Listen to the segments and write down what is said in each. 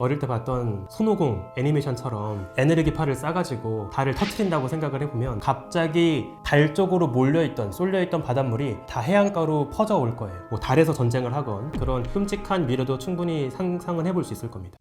어릴 때 봤던 손오공 애니메이션처럼 에너지파를 싸가지고 달을 터트린다고 생각을 해보면 갑자기 달 쪽으로 몰려있던 쏠려있던 바닷물이 다 해안가로 퍼져올 거예요. 뭐 달에서 전쟁을 하건 그런 끔찍한 미래도 충분히 상상은 해볼 수 있을 겁니다.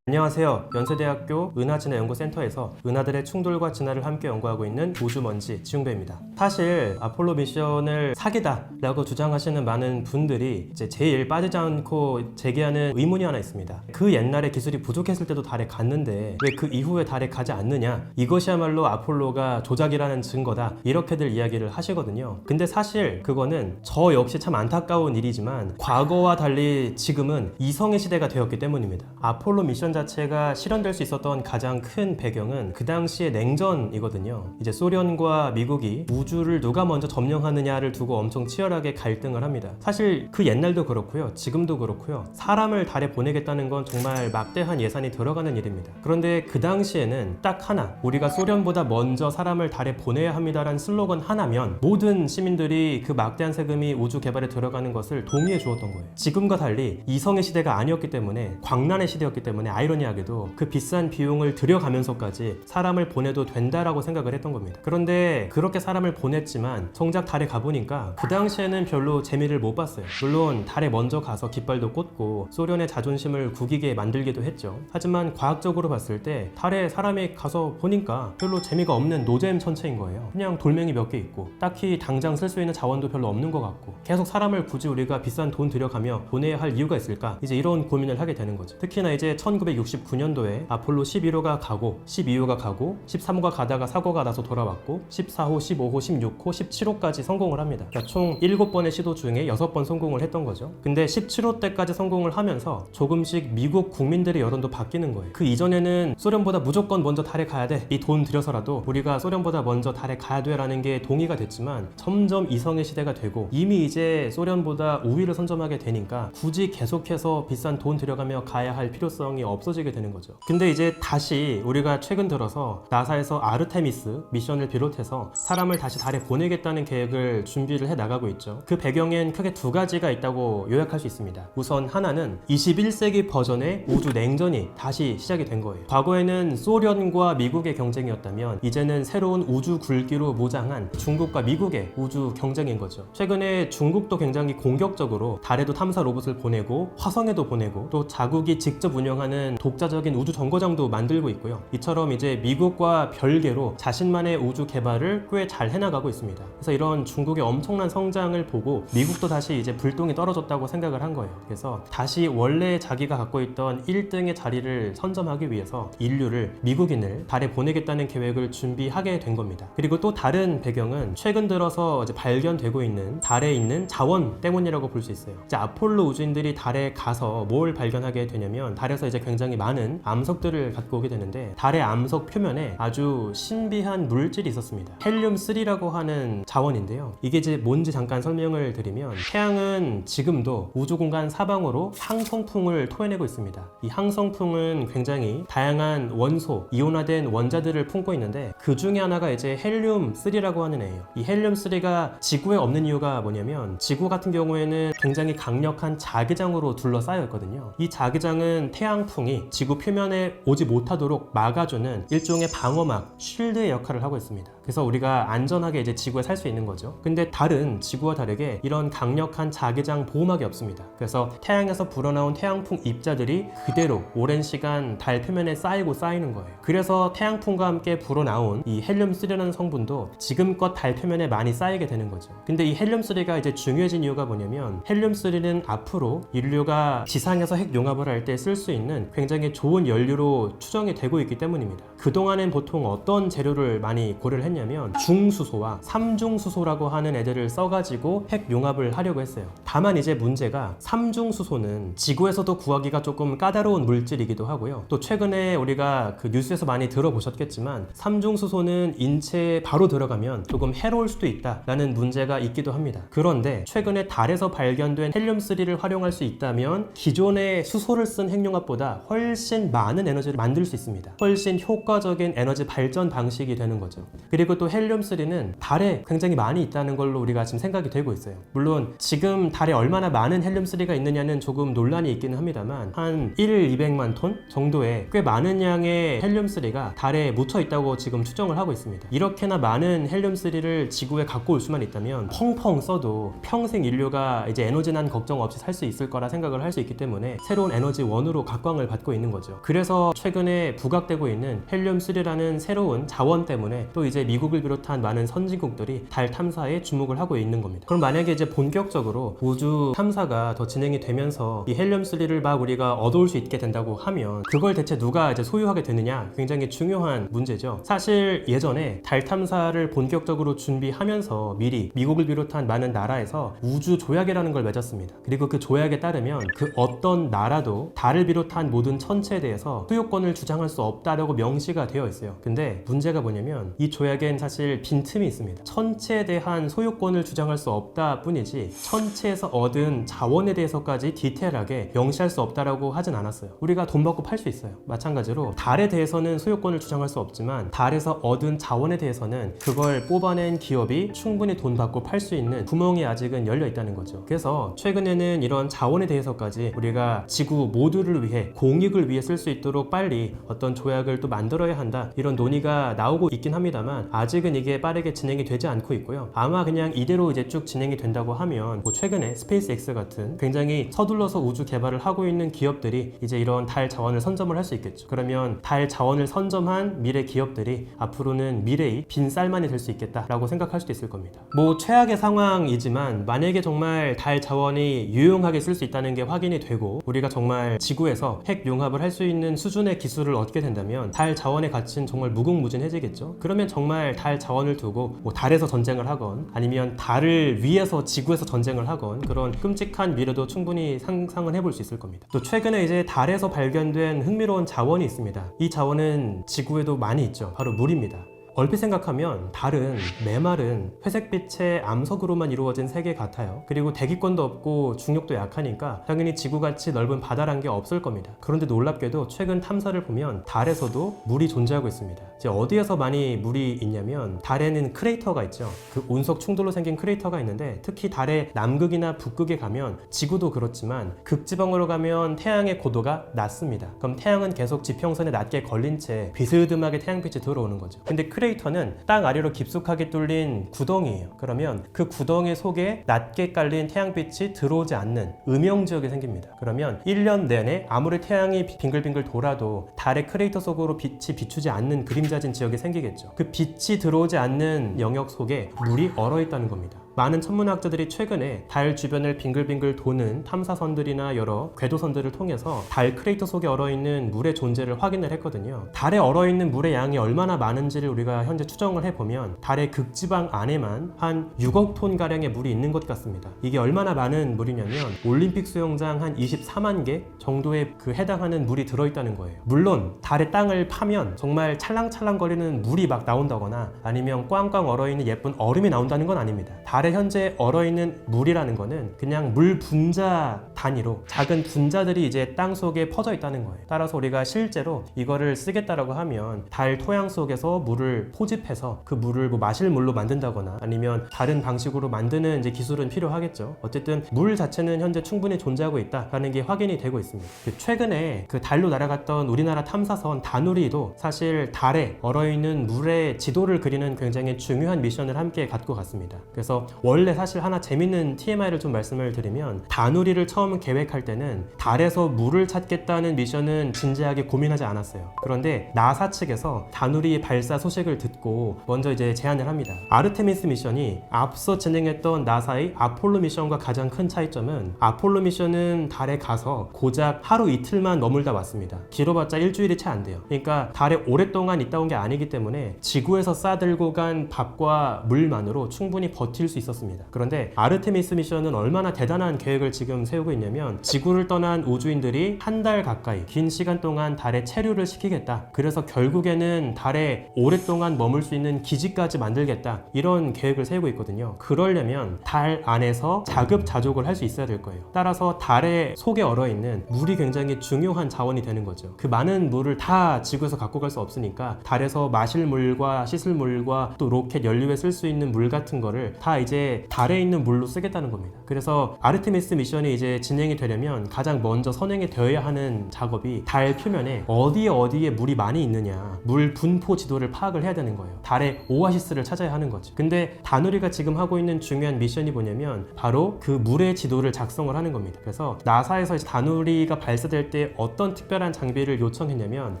안녕하세요. 연세대학교 은하진화연구센터에서 은하들의 충돌과 진화를 함께 연구하고 있는 우주먼지 지웅배입니다. 사실 아폴로 미션을 사기다 라고 주장하시는 많은 분들이 이제 제일 빠지지 않고 제기하는 의문이 하나 있습니다. 그 옛날에 기술이 부족했을 때도 달에 갔는데 왜 그 이후에 달에 가지 않느냐, 이것이야말로 아폴로가 조작이라는 증거다, 이렇게들 이야기를 하시거든요. 근데 사실 그거는 저 역시 참 안타까운 일이지만 과거와 달리 지금은 이성의 시대가 되었기 때문입니다. 아폴로 미션 자체가 실현될 수 있었던 가장 큰 배경은 그 당시의 냉전이거든요. 이제 소련과 미국이 우주를 누가 먼저 점령하느냐를 두고 엄청 치열하게 갈등을 합니다. 사실 그 옛날도 그렇고요, 지금도 그렇고요, 사람을 달에 보내겠다는 건 정말 막대한 예산이 들어가는 일입니다. 그런데 그 당시에는 딱 하나, 우리가 소련보다 먼저 사람을 달에 보내야 합니다라는 슬로건 하나면 모든 시민들이 그 막대한 세금이 우주 개발에 들어가는 것을 동의해 주었던 거예요. 지금과 달리 이성의 시대가 아니었기 때문에, 광란의 시대였기 때문에 아이러니하게도 그 비싼 비용을 들여가면서까지 사람을 보내도 된다라고 생각을 했던 겁니다. 그런데 그렇게 사람을 보냈지만 정작 달에 가보니까 그 당시에는 별로 재미를 못 봤어요. 물론 달에 먼저 가서 깃발도 꽂고 소련의 자존심을 구기게 만들기도 했죠. 하지만 과학적으로 봤을 때 달에 사람이 가서 보니까 별로 재미가 없는 노잼 천체인 거예요. 그냥 돌멩이 몇 개 있고 딱히 당장 쓸 수 있는 자원도 별로 없는 것 같고, 계속 사람을 굳이 우리가 비싼 돈 들여가며 보내야 할 이유가 있을까, 이제 이런 고민을 하게 되는 거죠. 특히나 이제 1969년도에 아폴로 11호가 가고 12호가 가고 13호가 가다가 사고가 나서 돌아왔고 14호, 15호, 16호, 17호까지 성공을 합니다. 그러니까 총 7번의 시도 중에 6번 성공을 했던 거죠. 근데 17호 때까지 성공을 하면서 조금씩 미국 국민들의 여론도 바뀌는 거예요. 그 이전에는 소련보다 무조건 먼저 달에 가야 돼, 이 돈 들여서라도 우리가 소련보다 먼저 달에 가야 돼 라는 게 동의가 됐지만, 점점 이성의 시대가 되고 이미 이제 소련보다 우위를 선점하게 되니까 굳이 계속해서 비싼 돈 들여가며 가야 할 필요성이 없어지게 되는 거죠. 근데 이제 다시 우리가 최근 들어서 나사에서 아르테미스 미션을 비롯해서 사람을 다시 달에 보내겠다는 계획을 준비를 해 나가고 있죠. 그 배경엔 크게 두 가지가 있다고 요약할 수 있습니다. 우선 하나는 21세기 버전의 우주 냉전이 다시 시작이 된 거예요. 과거에는 소련과 미국의 경쟁이었다면 이제는 새로운 우주 굴기로 무장한 중국과 미국의 우주 경쟁인 거죠. 최근에 중국도 굉장히 공격적으로 달에도 탐사 로봇을 보내고 화성에도 보내고 또 자국이 직접 운영하는 독자적인 우주 정거장도 만들고 있고요. 이처럼 이제 미국과 별개로 자신만의 우주 개발을 꽤 잘 해나가고 있습니다. 그래서 이런 중국의 엄청난 성장을 보고 미국도 다시 이제 불똥이 떨어졌다고 생각을 한 거예요. 그래서 다시 원래 자기가 갖고 있던 1등의 자리를 선점하기 위해서 인류를, 미국인을 달에 보내겠다는 계획을 준비하게 된 겁니다. 그리고 또 다른 배경은 최근 들어서 이제 발견되고 있는 달에 있는 자원 때문이라고 볼 수 있어요. 이제 아폴로 우주인들이 달에 가서 뭘 발견하게 되냐면, 달에서 이제 굉장히 많은 암석들을 갖고 오게 되는데, 달의 암석 표면에 아주 신비한 물질이 있었습니다. 헬륨3라고 하는 자원인데요. 이게 이제 뭔지 잠깐 설명을 드리면, 태양은 지금도 우주공간 사방으로 항성풍을 토해내고 있습니다. 이 항성풍은 굉장히 다양한 원소, 이온화된 원자들을 품고 있는데 그 중에 하나가 이제 헬륨3라고 하는 애예요. 이 헬륨3가 지구에 없는 이유가 뭐냐면, 지구 같은 경우에는 굉장히 강력한 자기장으로 둘러싸여 있거든요. 이 자기장은 태양풍이 지구 표면에 오지 못하도록 막아주는 일종의 방어막, 쉴드의 역할을 하고 있습니다. 그래서 우리가 안전하게 이제 지구에 살 수 있는 거죠. 근데 달은 지구와 다르게 이런 강력한 자기장 보호막이 없습니다. 그래서 태양에서 불어나온 태양풍 입자들이 그대로 오랜 시간 달 표면에 쌓이고 쌓이는 거예요. 그래서 태양풍과 함께 불어나온 이 헬륨3라는 성분도 지금껏 달 표면에 많이 쌓이게 되는 거죠. 근데 이 헬륨3가 이제 중요해진 이유가 뭐냐면, 헬륨3는 앞으로 인류가 지상에서 핵 융합을 할 때 쓸 수 있는 굉장히 좋은 연료로 추정이 되고 있기 때문입니다. 그동안엔 보통 어떤 재료를 많이 고려를 했냐면, 중수소와 삼중수소라고 하는 애들을 써가지고 핵 융합을 하려고 했어요. 다만 이제 문제가, 삼중수소는 지구에서도 구하기가 조금 까다로운 물질이기도 하고요. 또 최근에 우리가 그 뉴스에서 많이 들어보셨겠지만, 삼중수소는 인체에 바로 들어가면 조금 해로울 수도 있다라는 문제가 있기도 합니다. 그런데 최근에 달에서 발견된 헬륨3를 활용할 수 있다면 기존의 수소를 쓴 핵융합보다 훨씬 많은 에너지를 만들 수 있습니다. 훨씬 효과적인 에너지 발전 방식이 되는 거죠. 그리고 그리고 또 헬륨3는 달에 굉장히 많이 있다는 걸로 우리가 지금 생각이 되고 있어요. 물론 지금 달에 얼마나 많은 헬륨3가 있느냐는 조금 논란이 있기는 합니다만 한 200만 톤 정도의 꽤 많은 양의 헬륨3가 달에 묻혀 있다고 지금 추정을 하고 있습니다. 이렇게나 많은 헬륨3를 지구에 갖고 올 수만 있다면 펑펑 써도 평생 인류가 이제 에너지난 걱정 없이 살 수 있을 거라 생각을 할 수 있기 때문에 새로운 에너지원으로 각광을 받고 있는 거죠. 그래서 최근에 부각되고 있는 헬륨3라는 새로운 자원 때문에 또 이제 미국을 비롯한 많은 선진국들이 달 탐사에 주목을 하고 있는 겁니다. 그럼 만약에 이제 본격적으로 우주 탐사가 더 진행이 되면서 이 헬륨3를 막 우리가 얻어올 수 있게 된다고 하면 그걸 대체 누가 이제 소유하게 되느냐, 굉장히 중요한 문제죠. 사실 예전에 달 탐사를 본격적으로 준비하면서 미리 미국을 비롯한 많은 나라에서 우주 조약이라는 걸 맺었습니다. 그리고 그 조약에 따르면 그 어떤 나라도 달을 비롯한 모든 천체에 대해서 소유권을 주장할 수 없다라고 명시가 되어 있어요. 근데 문제가 뭐냐면 이 조약엔 사실 빈틈이 있습니다. 천체에 대한 소유권을 주장할 수 없다 뿐이지 천체에서 얻은 자원에 대해서까지 디테일하게 명시할 수 없다라고 하진 않았어요. 우리가 돈 받고 팔 수 있어요. 마찬가지로 달에 대해서는 소유권을 주장할 수 없지만 달에서 얻은 자원에 대해서는 그걸 뽑아낸 기업이 충분히 돈 받고 팔 수 있는 구멍이 아직은 열려 있다는 거죠. 그래서 최근에는 이런 자원에 대해서까지 우리가 지구 모두를 위해 공익을 위해 쓸 수 있도록 빨리 어떤 조약을 또 만들어야 한다, 이런 논의가 나오고 있긴 합니다만 아직은 이게 빠르게 진행이 되지 않고 있고요. 아마 그냥 이대로 이제 쭉 진행이 된다고 하면 뭐 최근에 스페이스X 같은 굉장히 서둘러서 우주 개발을 하고 있는 기업들이 이제 이런 달 자원을 선점을 할 수 있겠죠. 그러면 달 자원을 선점한 미래 기업들이 앞으로는 미래의 빈 쌀만이 될 수 있겠다라고 생각할 수도 있을 겁니다. 뭐 최악의 상황이지만 만약에 정말 달 자원이 유용하게 쓸 수 있다는 게 확인이 되고 우리가 정말 지구에서 핵 융합을 할 수 있는 수준의 기술을 얻게 된다면 달 자원의 가치는 정말 무궁무진해지겠죠. 그러면 정말 달 자원을 두고 뭐 달에서 전쟁을 하건 아니면 달을 위해서 지구에서 전쟁을 하건 그런 끔찍한 미래도 충분히 상상은 해볼 수 있을 겁니다. 또 최근에 이제 달에서 발견된 흥미로운 자원이 있습니다. 이 자원은 지구에도 많이 있죠. 바로 물입니다. 얼핏 생각하면 달은 메마른 회색빛의 암석으로만 이루어진 세계 같아요. 그리고 대기권도 없고 중력도 약하니까 당연히 지구같이 넓은 바다란 게 없을 겁니다. 그런데 놀랍게도 최근 탐사를 보면 달에서도 물이 존재하고 있습니다. 이제 어디에서 많이 물이 있냐면 달에는 크레이터가 있죠. 그 운석 충돌로 생긴 크레이터가 있는데 특히 달의 남극이나 북극에 가면 지구도 그렇지만 극지방으로 가면 태양의 고도가 낮습니다. 그럼 태양은 계속 지평선에 낮게 걸린 채 비스듬하게 태양빛이 들어오는 거죠. 근데 크레이터는 땅 아래로 깊숙하게 뚫린 구덩이에요. 그러면 그 구덩이 속에 낮게 깔린 태양빛이 들어오지 않는 음영지역이 생깁니다. 그러면 1년 내내 아무리 태양이 빙글빙글 돌아도 달의 크레이터 속으로 빛이 비추지 않는 그림자진 지역이 생기겠죠. 그 빛이 들어오지 않는 영역 속에 물이 얼어있다는 겁니다. 많은 천문학자들이 최근에 달 주변을 빙글빙글 도는 탐사선들이나 여러 궤도선들을 통해서 달 크레이터 속에 얼어있는 물의 존재를 확인을 했거든요. 달에 얼어있는 물의 양이 얼마나 많은지를 우리가 현재 추정을 해보면 달의 극지방 안에만 한 6억 톤가량의 물이 있는 것 같습니다. 이게 얼마나 많은 물이냐면 올림픽 수영장 한 24만 개 정도에 해당하는 물이 들어있다는 거예요. 물론 달의 땅을 파면 정말 찰랑찰랑거리는 물이 막 나온다거나 아니면 꽝꽝 얼어있는 예쁜 얼음이 나온다는 건 아닙니다. 달에 현재 얼어있는 물이라는 거는 그냥 물 분자 단위로 작은 분자들이 이제 땅 속에 퍼져 있다는 거예요. 따라서 우리가 실제로 이거를 쓰겠다라고 하면 달 토양 속에서 물을 포집해서 그 물을 뭐 마실 물로 만든다거나 아니면 다른 방식으로 만드는 이제 기술은 필요하겠죠. 어쨌든 물 자체는 현재 충분히 존재하고 있다라는 게 확인이 되고 있습니다. 최근에 그 달로 날아갔던 우리나라 탐사선 다누리도 사실 달에 얼어있는 물의 지도를 그리는 굉장히 중요한 미션을 함께 갖고 갔습니다. 그래서 원래 사실 하나 재밌는 TMI를 좀 말씀을 드리면 다누리를 처음 계획할 때는 달에서 물을 찾겠다는 미션은 진지하게 고민하지 않았어요. 그런데 나사 측에서 다누리 발사 소식을 듣고 먼저 이제 제안을 합니다. 아르테미스 미션이 앞서 진행했던 나사의 아폴로 미션과 가장 큰 차이점은 아폴로 미션은 달에 가서 고작 하루 이틀만 머물다 왔습니다. 길어봤자 일주일이 채 안 돼요. 그러니까 달에 오랫동안 있다 온 게 아니기 때문에 지구에서 싸들고 간 밥과 물만으로 충분히 버틸 수 있었습니다. 그런데 아르테미스 미션은 얼마나 대단한 계획을 지금 세우고 있냐면 지구를 떠난 우주인들이 한 달 가까이 긴 시간 동안 달에 체류를 시키겠다. 그래서 결국에는 달에 오랫동안 머물 수 있는 기지까지 만들겠다. 이런 계획을 세우고 있거든요. 그러려면 달 안에서 자급자족을 할 수 있어야 될 거예요. 따라서 달의 속에 얼어있는 물이 굉장히 중요한 자원이 되는 거죠. 그 많은 물을 다 지구에서 갖고 갈 수 없으니까 달에서 마실 물과 씻을 물과 또 로켓 연료에 쓸 수 있는 물 같은 거를 다 이제 달에 있는 물로 쓰겠다는 겁니다. 그래서 아르테미스 미션이 이제 진행이 되려면 가장 먼저 선행이 되어야 하는 작업이 달 표면에 어디에 물이 많이 있느냐, 물 분포 지도를 파악을 해야 되는 거예요. 달의 오아시스를 찾아야 하는 거죠. 근데 다누리가 지금 하고 있는 중요한 미션이 뭐냐면 바로 그 물의 지도를 작성을 하는 겁니다. 그래서 나사에서 이제 다누리가 발사될 때 어떤 특별한 장비를 요청했냐면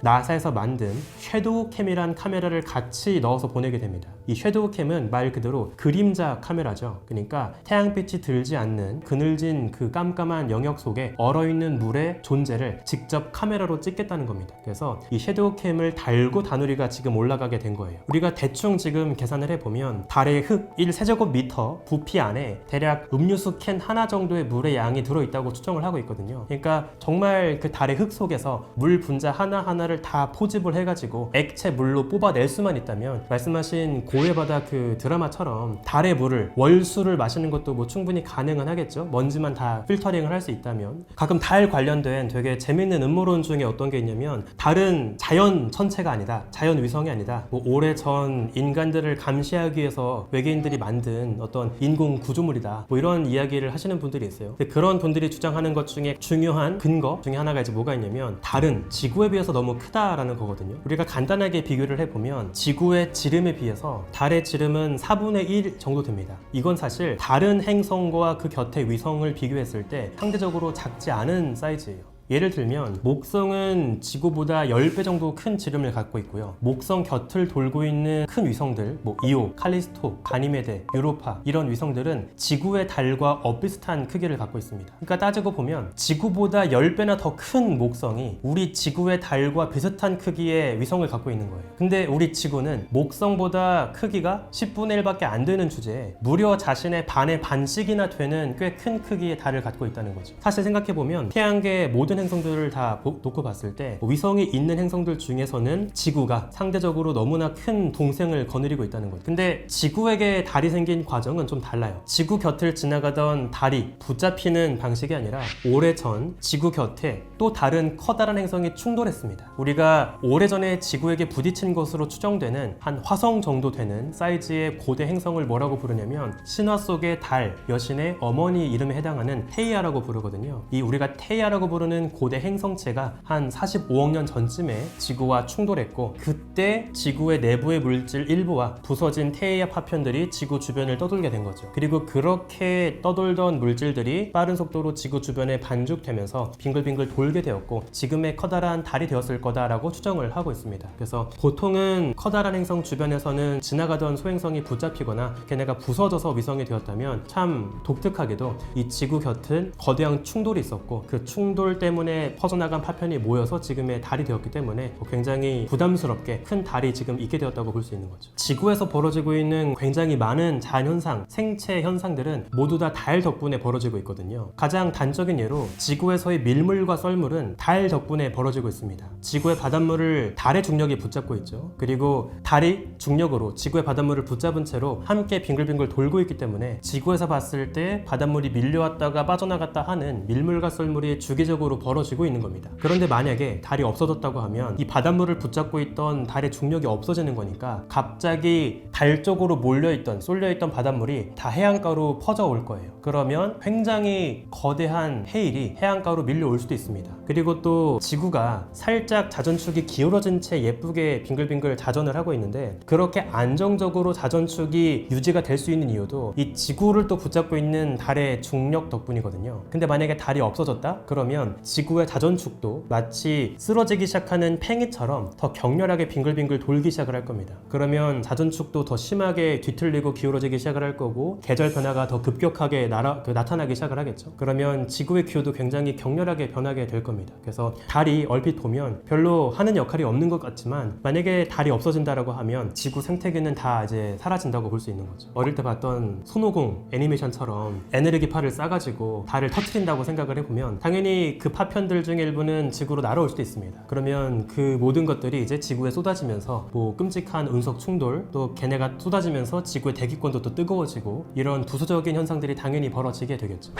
나사에서 만든 섀도우 캠이란 카메라를 같이 넣어서 보내게 됩니다. 이 섀도우 캠은 말 그대로 그림자 카메라죠. 그러니까 태양빛이 들지 않는 그늘진 그 깜깜한 영역 속에 얼어있는 물의 존재를 직접 카메라로 찍겠다는 겁니다. 그래서 이 섀도우 캠을 달고 다누리가 지금 올라가게 된 거예요. 우리가 대충 지금 계산을 해보면 달의 흙 1세제곱미터 부피 안에 대략 음료수 캔 하나 정도의 물의 양이 들어있다고 추정을 하고 있거든요. 그러니까 정말 그 달의 흙 속에서 물 분자 하나하나를 다 포집을 해가지고 액체 물로 뽑아낼 수만 있다면 말씀하신 고해바다 그 드라마처럼 달의 물을 월수를 마시는 것도 뭐 충분히 가능은 하겠죠. 먼지만 다 필터링을 할 수 있다면. 가끔 달 관련된 되게 재밌는 음모론 중에 어떤 게 있냐면 달은 자연 천체가 아니다, 자연 위성이 아니다, 뭐 오래전 인간들을 감시하기 위해서 외계인들이 만든 어떤 인공 구조물이다, 뭐 이런 이야기를 하시는 분들이 있어요. 근데 그런 분들이 주장하는 것 중에 중요한 근거 중에 하나가 이제 뭐가 있냐면 달은 지구에 비해서 너무 크다라는 거거든요. 우리가 간단하게 비교를 해보면 지구의 지름에 비해서 달의 지름은 4분의 1 정도 됩니다. 이건 사실 다른 행성과 그 곁의 위성을 비교했을 때 상대적으로 작지 않은 사이즈예요. 예를 들면 목성은 지구보다 10배 정도 큰 지름을 갖고 있고요. 목성 곁을 돌고 있는 큰 위성들, 뭐 이오, 칼리스토, 가니메데, 유로파, 이런 위성들은 지구의 달과 엇비슷한 크기를 갖고 있습니다. 그러니까 따지고 보면 지구보다 10배나 더 큰 목성이 우리 지구의 달과 비슷한 크기의 위성을 갖고 있는 거예요. 근데 우리 지구는 목성보다 크기가 10분의 1밖에 안 되는 주제에 무려 자신의 반의 반씩이나 되는 꽤 큰 크기의 달을 갖고 있다는 거죠. 사실 생각해보면 태양계의 모든 행성들을 다 놓고 봤을 때 위성이 있는 행성들 중에서는 지구가 상대적으로 너무나 큰 동생을 거느리고 있다는 거죠. 근데 지구에게 달이 생긴 과정은 좀 달라요. 지구 곁을 지나가던 달이 붙잡히는 방식이 아니라 오래전 지구 곁에 또 다른 커다란 행성이 충돌했습니다. 우리가 오래전에 지구에게 부딪힌 것으로 추정되는 한 화성 정도 되는 사이즈의 고대 행성을 뭐라고 부르냐면 신화 속의 달, 여신의 어머니 이름에 해당하는 테이아라고 부르거든요. 이 우리가 테이아라고 부르는 고대 행성체가 한 45억 년 전쯤에 지구와 충돌했고, 그때 지구의 내부의 물질 일부와 부서진 테이아 파편들이 지구 주변을 떠돌게 된 거죠. 그리고 그렇게 떠돌던 물질들이 빠른 속도로 지구 주변에 반죽되면서 빙글빙글 돌게 되었고 지금의 커다란 달이 되었을 거다라고 추정을 하고 있습니다. 그래서 보통은 커다란 행성 주변에서는 지나가던 소행성이 붙잡히거나 걔네가 부서져서 위성이 되었다면, 참 독특하게도 이 지구 곁은 거대한 충돌이 있었고 그 충돌 때문에 퍼져나간 파편이 모여서 지금의 달이 되었기 때문에 굉장히 부담스럽게 큰 달이 지금 있게 되었다고 볼 수 있는 거죠. 지구에서 벌어지고 있는 굉장히 많은 자연현상, 생체 현상들은 모두 다 달 덕분에 벌어지고 있거든요. 가장 단적인 예로 지구에서의 밀물과 썰물은 달 덕분에 벌어지고 있습니다. 지구의 바닷물을 달의 중력이 붙잡고 있죠. 그리고 달이 중력으로 지구의 바닷물을 붙잡은 채로 함께 빙글빙글 돌고 있기 때문에 지구에서 봤을 때 바닷물이 밀려왔다가 빠져나갔다 하는 밀물과 썰물이 주기적으로 벌어지고 있는 겁니다. 그런데 만약에 달이 없어졌다고 하면 이 바닷물을 붙잡고 있던 달의 중력이 없어지는 거니까 갑자기 달 쪽으로 몰려있던, 쏠려있던 바닷물이 다 해안가로 퍼져올 거예요. 그러면 굉장히 거대한 해일이 해안가로 밀려올 수도 있습니다. 그리고 또 지구가 살짝 자전축이 기울어진 채 예쁘게 빙글빙글 자전을 하고 있는데, 그렇게 안정적으로 자전축이 유지가 될 수 있는 이유도 이 지구를 또 붙잡고 있는 달의 중력 덕분이거든요. 근데 만약에 달이 없어졌다? 그러면 지구의 자전축도 마치 쓰러지기 시작하는 팽이처럼 더 격렬하게 빙글빙글 돌기 시작을 할 겁니다. 그러면 자전축도 더 심하게 뒤틀리고 기울어지기 시작을 할 거고 계절 변화가 더 급격하게 나타나기 시작을 하겠죠. 그러면 지구의 기후도 굉장히 격렬하게 변하게 될 겁니다. 그래서 달이 얼핏 보면 별로 하는 역할이 없는 것 같지만 만약에 달이 없어진다라고 하면 지구 생태계는 다 이제 사라진다고 볼 수 있는 거죠. 어릴 때 봤던 손오공 애니메이션처럼 에네르기파를 쏴가지고 달을 터트린다고 생각을 해보면 당연히 그 파편들 중에 일부는 지구로 날아올 수도 있습니다. 그러면 그 모든 것들이 이제 지구에 쏟아지면서 뭐 끔찍한 운석 충돌, 또 걔네가 쏟아지면서 지구의 대기권도 또 뜨거워지고 이런 부수적인 현상들이 당연히 벌어지게 되겠죠.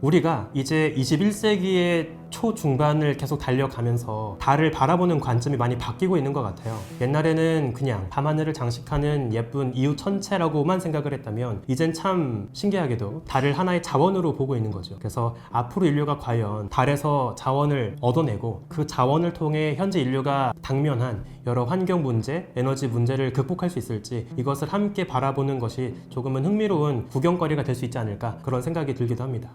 우리가 이제 21세기의 초중반을 계속 달려가면서 달을 바라보는 관점이 많이 바뀌고 있는 것 같아요. 옛날에는 그냥 밤하늘을 장식하는 예쁜 이웃 천체라고만 생각을 했다면 이젠 참 신기하게도 달을 하나의 자원으로 보고 있는 거죠. 그래서 앞으로 인류가 과연 달에서 자원을 얻어내고 그 자원을 통해 현재 인류가 당면한 여러 환경 문제, 에너지 문제를 극복할 수 있을지 이것을 함께 바라보는 것이 조금은 흥미로운 구경거리가 될 수 있지 않을까 그런 생각이 들기도 합니다.